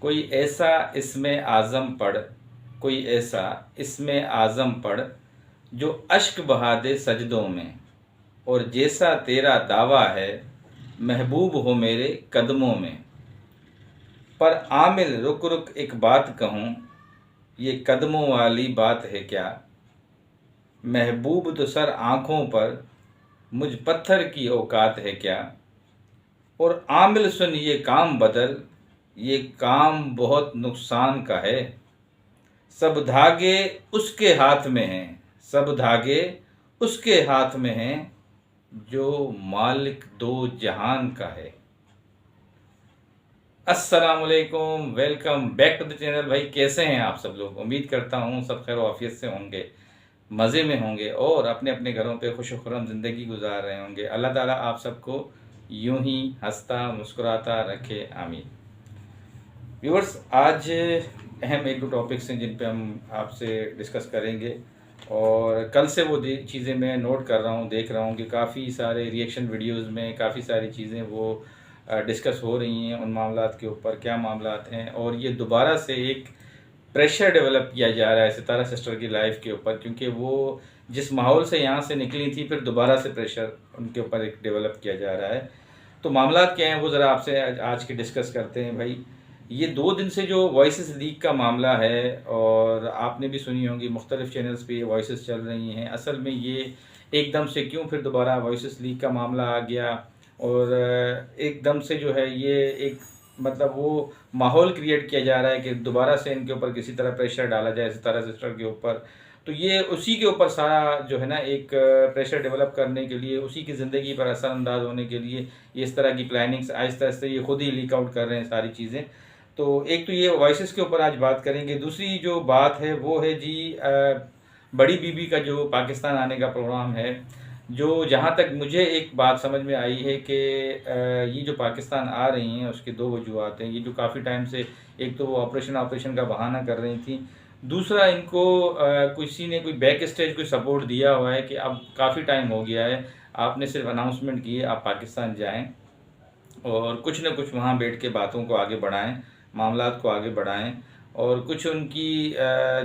कोई ऐसा इसमें आज़म पढ़, कोई ऐसा इसमें आज़म पढ़ जो अश्क बहा दे सजदों में, और जैसा तेरा दावा है महबूब हो मेरे कदमों में। पर आमिल रुक रुक एक बात कहूँ, ये कदमों वाली बात है क्या। महबूब तो सर आँखों पर, मुझ पत्थर की औकात है क्या। और आमिल सुन ये काम बदल, ये काम बहुत नुकसान का है। सब धागे उसके हाथ में हैं, सब धागे उसके हाथ में हैं, जो मालिक दो जहान का है। अस्सलामुअलैकुम, welcome back to the channel. भाई कैसे हैं आप सब लोग? उम्मीद करता हूँ सब खैर आफियत से होंगे, मज़े में होंगे और अपने अपने घरों पे खुश खुर्रम ज़िंदगी गुजार रहे होंगे। अल्लाह ताला आप सबको यूं ही हंसता मुस्कुराता रखे, आमीन। व्यूअर्स, आज अहम एक दो टॉपिक्स हैं जिन पे हम आपसे डिस्कस करेंगे। और कल से वो चीज़ें मैं नोट कर रहा हूँ, देख रहा हूँ कि काफ़ी सारे रिएक्शन वीडियोस में काफ़ी सारी चीज़ें वो डिस्कस हो रही हैं उन मामलात के ऊपर, क्या मामलात हैं। और ये दोबारा से एक प्रेशर डेवलप किया जा रहा है सितारा सिस्टर की लाइफ के ऊपर, क्योंकि वो जिस माहौल से यहाँ से निकली थी फिर दोबारा से प्रेशर उनके ऊपर एक डेवलप किया जा रहा है। तो मामलात क्या हैं वो ज़रा आपसे आज के डिस्कस करते हैं। भाई, ये 2 दिन से जो वॉइसेस लीक का मामला है, और आपने भी सुनी होंगी मुख्तलिफ चैनल्स पे ये वॉइसेस चल रही हैं। असल में ये एकदम से क्यों फिर दोबारा वॉइसेस लीक का मामला आ गया, और एकदम से जो है ये एक मतलब वो माहौल क्रिएट किया जा रहा है कि दोबारा से इनके ऊपर किसी तरह प्रेशर डाला जाए सितारा सिस्टर के ऊपर। तो ये उसी के ऊपर सारा जो है ना एक प्रेशर डेवलप करने के लिए, उसी की ज़िंदगी पर असरअंदाज होने के लिए ये इस तरह की प्लानिंग्स आहिस्ता आहिस्ता ये खुद ही लीक आउट कर रहे हैं सारी चीज़ें। तो एक तो ये वॉइसेस के ऊपर आज बात करेंगे। दूसरी जो बात है वो है जी बड़ी बीबी का जो पाकिस्तान आने का प्रोग्राम है, जो जहाँ तक मुझे एक बात समझ में आई है कि ये जो पाकिस्तान आ रही हैं उसके दो वजूहत हैं। ये जो काफ़ी टाइम से, एक तो वो ऑपरेशन का बहाना कर रही थी, दूसरा इनको किसी ने कोई बैक स्टेज कोई सपोर्ट दिया हुआ है कि अब काफ़ी टाइम हो गया है, आपने सिर्फ अनाउंसमेंट की है आप पाकिस्तान जाएं और कुछ न कुछ वहाँ बैठ के बातों को आगे बढ़ाएं, मामलात को आगे बढ़ाएं। और कुछ उनकी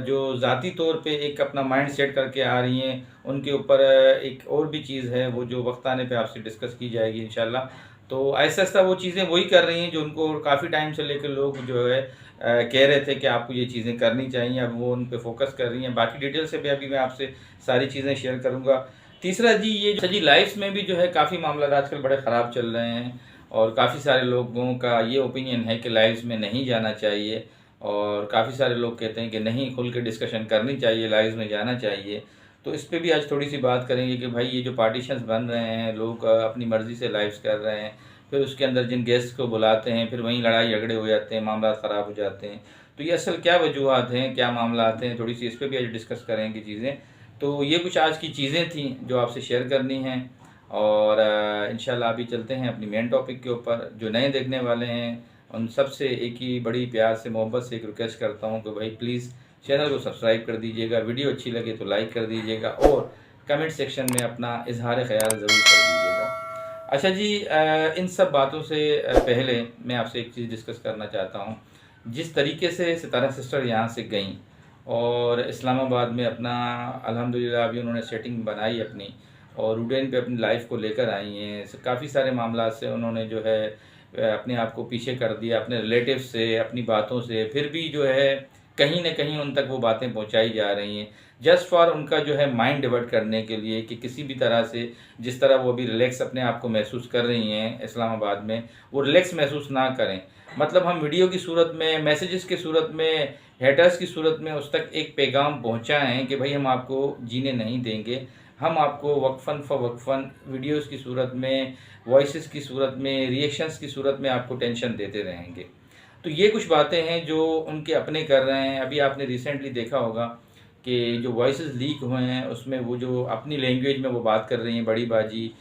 जो ज़ाती तौर पे एक अपना माइंड सेट करके आ रही हैं, उनके ऊपर एक और भी चीज़ है वो जो वक्त आने पे आपसे डिस्कस की जाएगी इंशाल्लाह। तो आहिस्ता आहिस्ता वो चीज़ें वही कर रही हैं जो उनको काफ़ी टाइम से लेकर लोग जो है कह रहे थे कि आपको ये चीज़ें करनी चाहिए, अब वो उन पे फोकस कर रही हैं। बाकी डिटेल से भी अभी मैं आपसे सारी चीज़ें शेयर करूँगा। तीसरा जी, ये सजी लाइफ्स में भी जो है काफ़ी मामला आजकल बड़े ख़राब चल रहे हैं, और काफ़ी सारे लोगों का ये ओपिनियन है कि लाइव्स में नहीं जाना चाहिए, और काफ़ी सारे लोग कहते हैं कि नहीं, खुल के डिस्कशन करनी चाहिए, लाइव्स में जाना चाहिए। तो इस पे भी आज थोड़ी सी बात करेंगे कि भाई ये जो पार्टीशंस बन रहे हैं, लोग अपनी मर्ज़ी से लाइव्स कर रहे हैं, फिर उसके अंदर जिन गेस्ट को बुलाते हैं फिर वहीं लड़ाई झगड़े हो जाते हैं, मामला ख़राब हो जाते हैं। तो ये असल क्या वजूहत हैं, क्या मामला हैं, थोड़ी सी इस पर भी आज डिस्कस करेंगे चीज़ें। तो ये कुछ आज की चीज़ें थी जो आपसे शेयर करनी हैं, और इंशाल्लाह अभी चलते हैं अपनी मेन टॉपिक के ऊपर। जो नए देखने वाले हैं उन सब से एक ही बड़ी प्यार से मोहब्बत से एक रिक्वेस्ट करता हूँ कि भाई प्लीज़ चैनल को सब्सक्राइब कर दीजिएगा, वीडियो अच्छी लगे तो लाइक कर दीजिएगा, और कमेंट सेक्शन में अपना इजहार ख्याल ज़रूर कर दीजिएगा। अच्छा जी, इन सब बातों से पहले मैं आपसे एक चीज़ डिस्कस करना चाहता हूँ। जिस तरीके से सितारा सिस्टर यहाँ से गईं और इस्लामाबाद में अपना अल्हम्दुलिल्लाह अभी उन्होंने सेटिंग बनाई अपनी, और रूटीन पे अपनी लाइफ को लेकर आई हैं। काफ़ी सारे मामला से उन्होंने जो है अपने आप को पीछे कर दिया अपने रिलेटिव से, अपनी बातों से, फिर भी जो है कहीं न कहीं उन तक वो बातें पहुंचाई जा रही हैं जस्ट फॉर उनका जो है माइंड डिवर्ट करने के लिए, कि किसी भी तरह से जिस तरह वो अभी रिलैक्स अपने आप को महसूस कर रही हैं इस्लामाबाद में, वो रिलैक्स महसूस ना करें। मतलब हम वीडियो की सूरत में, मैसेजेस की सूरत में, हेटर्स की सूरत में उस तक एक पैगाम पहुँचाएँ कि भाई हम आपको जीने नहीं देंगे, हम आपको वक्फ़न वीडियोस की सूरत में, वॉइसेस की सूरत में, रिएक्शंस की सूरत में आपको टेंशन देते रहेंगे। तो ये कुछ बातें हैं जो उनके अपने कर रहे हैं। अभी आपने रिसेंटली देखा होगा कि जो वॉइसेस लीक हुए हैं उसमें वो जो अपनी लैंग्वेज में वो बात कर रही हैं, बड़ी बाजी,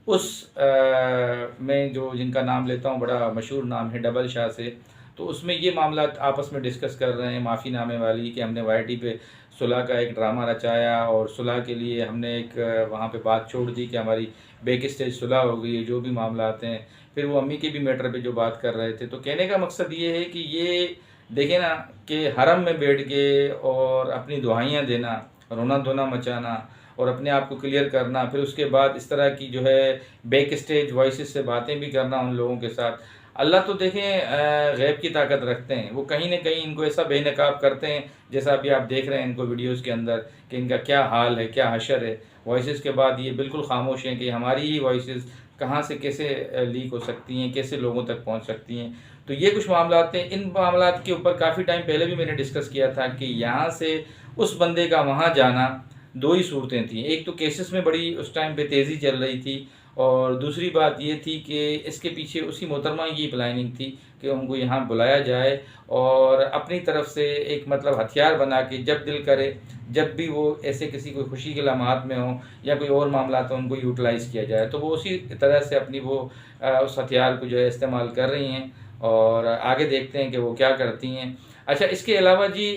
उस में जो जिनका नाम लेता हूँ, बड़ा मशहूर नाम है डबल शाह से, तो उसमें ये मामला आपस में डिस्कस कर रहे हैं माफ़ीनामे वाली, कि हमने वाईटी पे सुलह का एक ड्रामा रचाया और सुलह के लिए हमने एक वहाँ पे बात छोड़ दी कि हमारी बैक स्टेज सुलह हो गई है, जो भी मामला आते हैं। फिर वो अम्मी के भी मैटर पे जो बात कर रहे थे। तो कहने का मकसद ये है कि ये देखें ना कि हरम में बैठ के और अपनी दुआएं देना, रोना धोना मचाना और अपने आप को क्लियर करना, फिर उसके बाद इस तरह की जो है बैक स्टेज वॉइसेस से बातें भी करना उन लोगों के साथ। अल्लाह तो देखें गैब की ताकत रखते हैं, वो कहीं ना कहीं इनको ऐसा बेनकाब करते हैं, जैसा अभी आप देख रहे हैं इनको वीडियोस के अंदर कि इनका क्या हाल है, क्या हशर है। वॉइसेस के बाद ये बिल्कुल खामोश हैं कि हमारी ही वॉइसेस कहाँ से कैसे लीक हो सकती हैं, कैसे लोगों तक पहुँच सकती हैं। तो ये कुछ मामलात हैं। इन मामलात के ऊपर काफ़ी टाइम पहले भी मैंने डिस्कस किया था कि यहाँ से उस बंदे का वहाँ जाना, दो ही सूरतें थी। एक तो केसेस में बड़ी उस टाइम पे तेज़ी चल रही थी, और दूसरी बात ये थी कि इसके पीछे उसी मोहतरमा की प्लानिंग थी कि उनको यहाँ बुलाया जाए और अपनी तरफ से एक मतलब हथियार बना के जब दिल करे, जब भी वो ऐसे किसी कोई खुशी के लम्हात में हो या कोई और मामला तो उनको यूटिलाइज़ किया जाए। तो वो उसी तरह से अपनी वो उस हथियार को जो है इस्तेमाल कर रही हैं, और आगे देखते हैं कि वो क्या करती हैं। अच्छा, इसके अलावा जी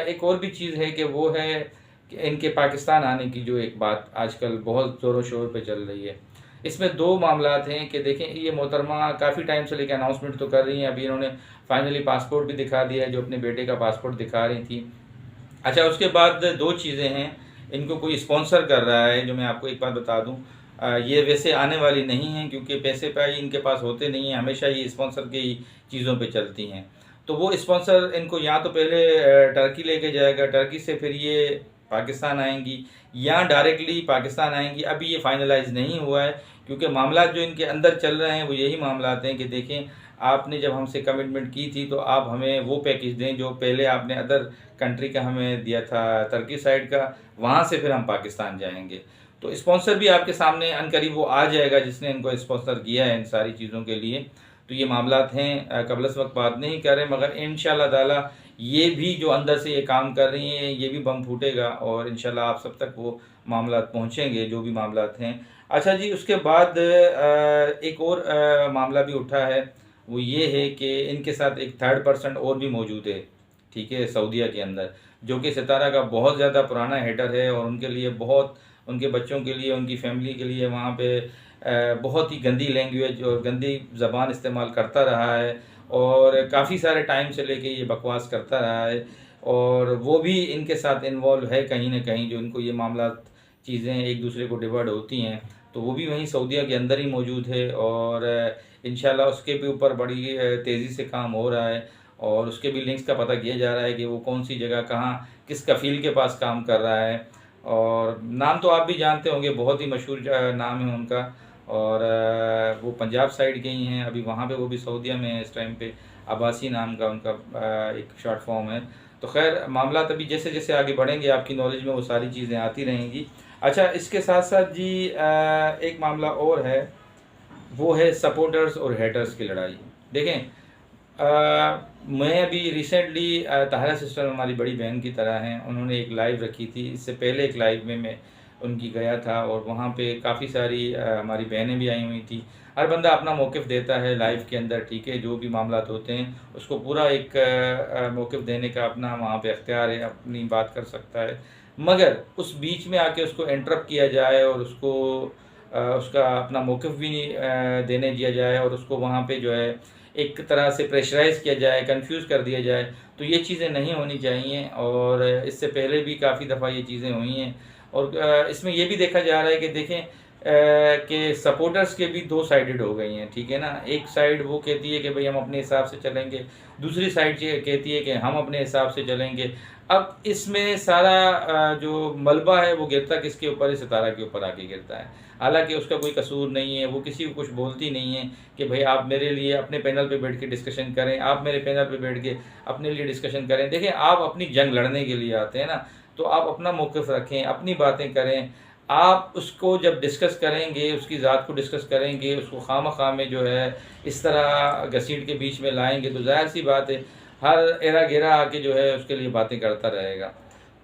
एक और भी चीज़ है कि वो है कि इनके पाकिस्तान आने की जो एक बात आजकल बहुत ज़ोरों शोर पे चल रही है। इसमें दो मामलात हैं कि देखें, ये मोहतरमा काफ़ी टाइम से लेकर अनाउंसमेंट तो कर रही हैं, अभी इन्होंने फाइनली पासपोर्ट भी दिखा दिया है, जो अपने बेटे का पासपोर्ट दिखा रही थी। अच्छा, उसके बाद दो चीज़ें हैं, इनको कोई स्पॉन्सर कर रहा है, जो मैं आपको एक बात बता दूं, ये वैसे आने वाली नहीं है क्योंकि पैसे पाई इनके पास होते नहीं हैं, हमेशा ये स्पॉन्सर की चीज़ों पे चलती हैं। तो वो स्पॉन्सर इनको या तो पहले टर्की लेके जाएगा, टर्की से फिर ये पाकिस्तान आएंगी या डायरेक्टली पाकिस्तान आएंगी। अभी ये फाइनलाइज नहीं हुआ है क्योंकि मामला जो इनके अंदर चल रहे हैं वो यही मामलात हैं कि देखें, आपने जब हमसे कमिटमेंट की थी तो आप हमें वो पैकेज दें जो पहले आपने अदर कंट्री का हमें दिया था, तुर्की साइड का, वहाँ से फिर हम पाकिस्तान जाएंगे। तो स्पॉन्सर भी आपके सामने अनकरीब वो आ जाएगा जिसने इनको स्पॉन्सर किया है इन सारी चीज़ों के लिए। तो ये मामलात हैं, कबल इस वक्त बात नहीं कर रहे, मगर इंशाल्लाह ताला ये भी जो अंदर से ये काम कर रही हैं ये भी बम फूटेगा और इंशाल्लाह आप सब तक वो मामलात पहुँचेंगे जो भी मामलात हैं। अच्छा जी, उसके बाद एक और मामला भी उठा है, वो ये है कि इनके साथ एक थर्ड पर्सन और भी मौजूद है, ठीक है, सऊदीया के अंदर, जो कि सितारा का बहुत ज़्यादा पुराना हेडर है और उनके लिए बहुत, उनके बच्चों के लिए, उनकी फैमिली के लिए वहाँ पे बहुत ही गंदी लैंग्वेज और गंदी ज़बान इस्तेमाल करता रहा है और काफ़ी सारे टाइम से लेके ये बकवास करता रहा है, और वो भी इनके साथ इन्वॉल्व है कहीं ना कहीं। जो इनको ये मामला चीज़ें एक दूसरे को डिवर्ट होती हैं तो वो भी वहीं सऊदीया के अंदर ही मौजूद है, और इंशाल्लाह उसके भी ऊपर बड़ी तेज़ी से काम हो रहा है और उसके भी लिंक्स का पता किया जा रहा है कि वो कौन सी जगह कहाँ किस कफ़ील के पास काम कर रहा है। और नाम तो आप भी जानते होंगे, बहुत ही मशहूर नाम है उनका, और वो पंजाब साइड के ही हैं, अभी वहाँ पे वो भी सऊदीया में है इस टाइम पे। अब्बासी नाम का उनका एक शॉर्ट फॉर्म है। तो खैर मामला तभी जैसे जैसे आगे बढ़ेंगे आपकी नॉलेज में वो सारी चीज़ें आती रहेंगी। अच्छा, इसके साथ साथ जी एक मामला और है, वो है सपोर्टर्स और हेटर्स की लड़ाई। देखें, मैं अभी रिसेंटली ताहरा सिस्टर हमारी बड़ी बहन की तरह हैं, उन्होंने एक लाइव रखी थी, इससे पहले एक लाइव में मैं उनकी गया था और वहाँ पे काफ़ी सारी हमारी बहनें भी आई हुई थी। हर बंदा अपना मौक़िफ़ देता है लाइव के अंदर, ठीक है, जो भी मामलात होते हैं उसको पूरा एक मौक़िफ़ देने का अपना वहाँ पे अख्तियार है, अपनी बात कर सकता है। मगर उस बीच में आके उसको इंटरप्ट किया जाए और उसको उसका अपना मौक़िफ़ भी नहीं देने दिया जाए और उसको वहाँ पे जो है एक तरह से प्रेशराइज़ किया जाए, कंफ्यूज कर दिया जाए, तो ये चीज़ें नहीं होनी चाहिए। और इससे पहले भी काफ़ी दफ़ा ये चीज़ें हुई हैं और इसमें ये भी देखा जा रहा है कि देखें कि सपोर्टर्स के भी दो साइडेड हो गई हैं, ठीक है ना। एक साइड वो कहती है कि भाई हम अपने हिसाब से चलेंगे, दूसरी साइड ये कहती है कि हम अपने हिसाब से चलेंगे। अब इसमें सारा जो मलबा है वो गिरता किसके ऊपर है? सितारा के ऊपर आके गिरता है। हालांकि उसका कोई कसूर नहीं है, वो किसी को कुछ बोलती नहीं है कि भाई आप मेरे लिए अपने पैनल पे बैठ के डिस्कशन करें, आप मेरे पैनल पे बैठ के अपने लिए डिस्कशन करें। देखिए, आप अपनी जंग लड़ने के लिए आते हैं ना, तो आप अपना मौक़िफ़ रखें, अपनी बातें करें। आप उसको जब डिस्कस करेंगे, उसकी ज़ात को डिस्कस करेंगे, उसको खामख़ा में जो है इस तरह घसीट के बीच में लाएंगे तो ज़ाहिर सी बात है हर एरा घेरा आके जो है उसके लिए बातें करता रहेगा।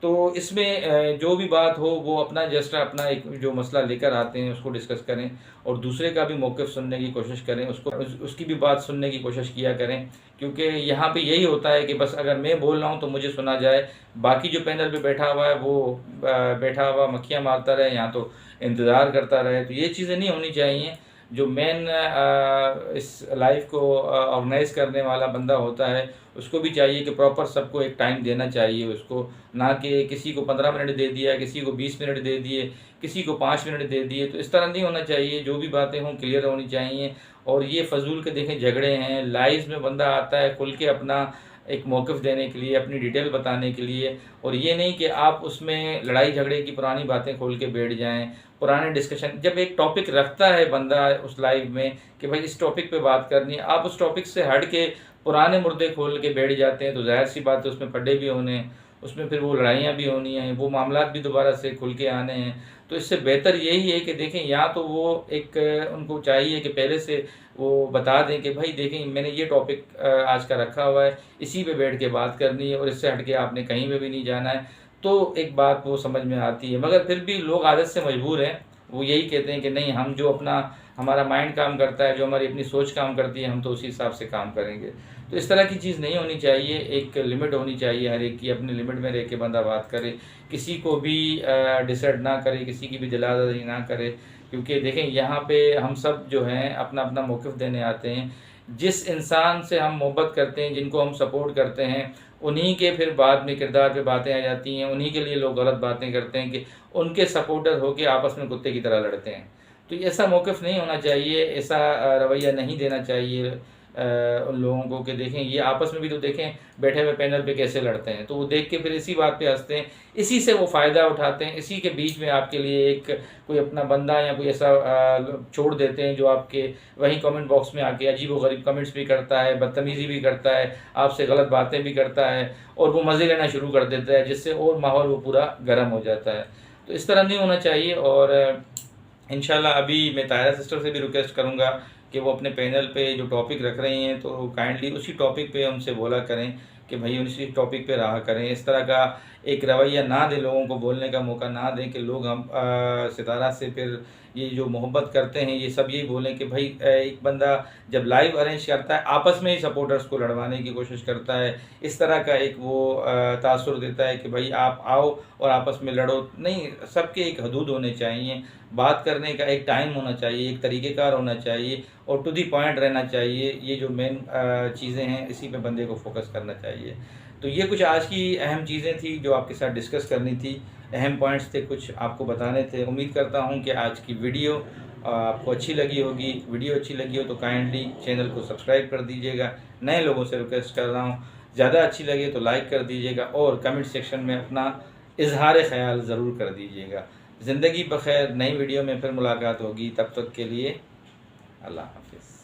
तो इसमें जो भी बात हो वो अपना जस्ट अपना एक जो मसला लेकर आते हैं उसको डिस्कस करें और दूसरे का भी मौक़िफ़ सुनने की कोशिश करें, उसको उसकी भी बात सुनने की कोशिश किया करें। क्योंकि यहाँ पे यही होता है कि बस अगर मैं बोल रहा हूँ तो मुझे सुना जाए, बाकी जो पैनल पे बैठा हुआ है वो बैठा हुआ मक्खियाँ मारता रहे, यहाँ तो इंतज़ार करता रहे। तो ये चीज़ें नहीं होनी चाहिए। जो मेन इस लाइफ को ऑर्गेनाइज करने वाला बंदा होता है, उसको भी चाहिए कि प्रॉपर सबको एक टाइम देना चाहिए उसको, ना कि किसी को 15 मिनट दे दिया, किसी को 20 मिनट दे दिए, किसी को 5 मिनट दे दिए। तो इस तरह नहीं होना चाहिए, जो भी बातें हों क्लियर होनी चाहिए। और ये फजूल के देखें झगड़े हैं, लाइव में बंदा आता है खुल के अपना एक मौक़िफ़ देने के लिए, अपनी डिटेल बताने के लिए, और ये नहीं कि आप उसमें लड़ाई झगड़े की पुरानी बातें खोल के बैठ जाएं। पुराने डिस्कशन, जब एक टॉपिक रखता है बंदा उस लाइव में कि भाई इस टॉपिक पे बात करनी है, आप उस टॉपिक से हट के पुराने मुर्दे खोल के बैठ जाते हैं, तो जाहिर सी बात है उसमें पड्डे भी होने हैं, उसमें फिर वो लड़ाइयाँ भी होनी हैं, वो मामला भी दोबारा से खुल के आने हैं। तो इससे बेहतर यही है कि देखें, या तो वो एक उनको चाहिए कि पहले से वो बता दें कि भाई देखें मैंने ये टॉपिक आज का रखा हुआ है, इसी पे बैठ के बात करनी है और इससे हट के आपने कहीं पे भी नहीं जाना है। तो एक बात वो समझ में आती है, मगर फिर भी लोग आदत से मजबूर हैं। वो यही कहते हैं कि नहीं, हम जो अपना हमारा माइंड काम करता है, जो हमारी अपनी सोच काम करती है, हम तो उसी हिसाब से काम करेंगे। तो इस तरह की चीज़ नहीं होनी चाहिए, एक लिमिट होनी चाहिए हर एक की, अपनी लिमिट में रह के बंदा बात करे, किसी को भी डिसर्ड ना करे, किसी की भी दिलादरी ना करे। क्योंकि देखें यहाँ पे हम सब जो हैं अपना अपना मौक़िफ़ देने आते हैं। जिस इंसान से हम मोहब्बत करते हैं, जिनको हम सपोर्ट करते हैं, उन्हीं के फिर बाद में किरदार पे बातें आ जाती हैं, उन्हीं के लिए लोग गलत बातें करते हैं कि उनके सपोर्टर होके आपस में कुत्ते की तरह लड़ते हैं। तो ऐसा मौक़िफ़ नहीं होना चाहिए, ऐसा रवैया नहीं देना चाहिए उन लोगों को कि देखें ये आपस में भी तो देखें बैठे हुए पैनल पे कैसे लड़ते हैं, तो वो देख के फिर इसी बात पे हंसते हैं, इसी से वो फ़ायदा उठाते हैं, इसी के बीच में आपके लिए एक कोई अपना बंदा या कोई ऐसा छोड़ देते हैं जो आपके वहीं कमेंट बॉक्स में आके अजीब व गरीब कमेंट्स भी करता है, बदतमीज़ी भी करता है, आपसे गलत बातें भी करता है और वो मज़े लेना शुरू कर देता है, जिससे और माहौल वो पूरा गर्म हो जाता है। तो इस तरह नहीं होना चाहिए। और इंशाल्लाह अभी मैं तायरा सिस्टर से भी रिक्वेस्ट करूँगा कि वो अपने पैनल पे जो टॉपिक रख रही हैं तो काइंडली उसी टॉपिक पे उनसे बोला करें कि भाई उसी टॉपिक पे रहा करें। इस तरह का एक रवैया ना दें, लोगों को बोलने का मौका ना दें कि लोग हम सितारा से फिर ये जो मोहब्बत करते हैं ये सब यही बोलें कि भाई एक बंदा जब लाइव अरेंज करता है आपस में ही सपोर्टर्स को लड़वाने की कोशिश करता है, इस तरह का एक वो तासुर देता है कि भाई आप आओ और आपस में लड़ो। नहीं, सबके एक हदूद होने चाहिए, बात करने का एक टाइम होना चाहिए, एक तरीक़ेकार होना चाहिए और टू दी पॉइंट रहना चाहिए। ये जो मेन चीज़ें हैं इसी पे बंदे को फोकस करना चाहिए। तो ये कुछ आज की अहम चीज़ें थी जो आपके साथ डिस्कस करनी थी, अहम पॉइंट्स थे, कुछ आपको बताने थे। उम्मीद करता हूँ कि आज की वीडियो आपको अच्छी लगी होगी। वीडियो अच्छी लगी हो तो काइंडली चैनल को सब्सक्राइब कर दीजिएगा। नए लोगों से रिक्वेस्ट कर रहा हूँ, ज़्यादा अच्छी लगे तो लाइक कर दीजिएगा और कमेंट सेक्शन में अपना इजहार ख़याल ज़रूर कर दीजिएगा। ज़िंदगी बख़ैर, नई वीडियो में फिर मुलाकात होगी, तब तक के लिए अल्लाह हाफ़िज़।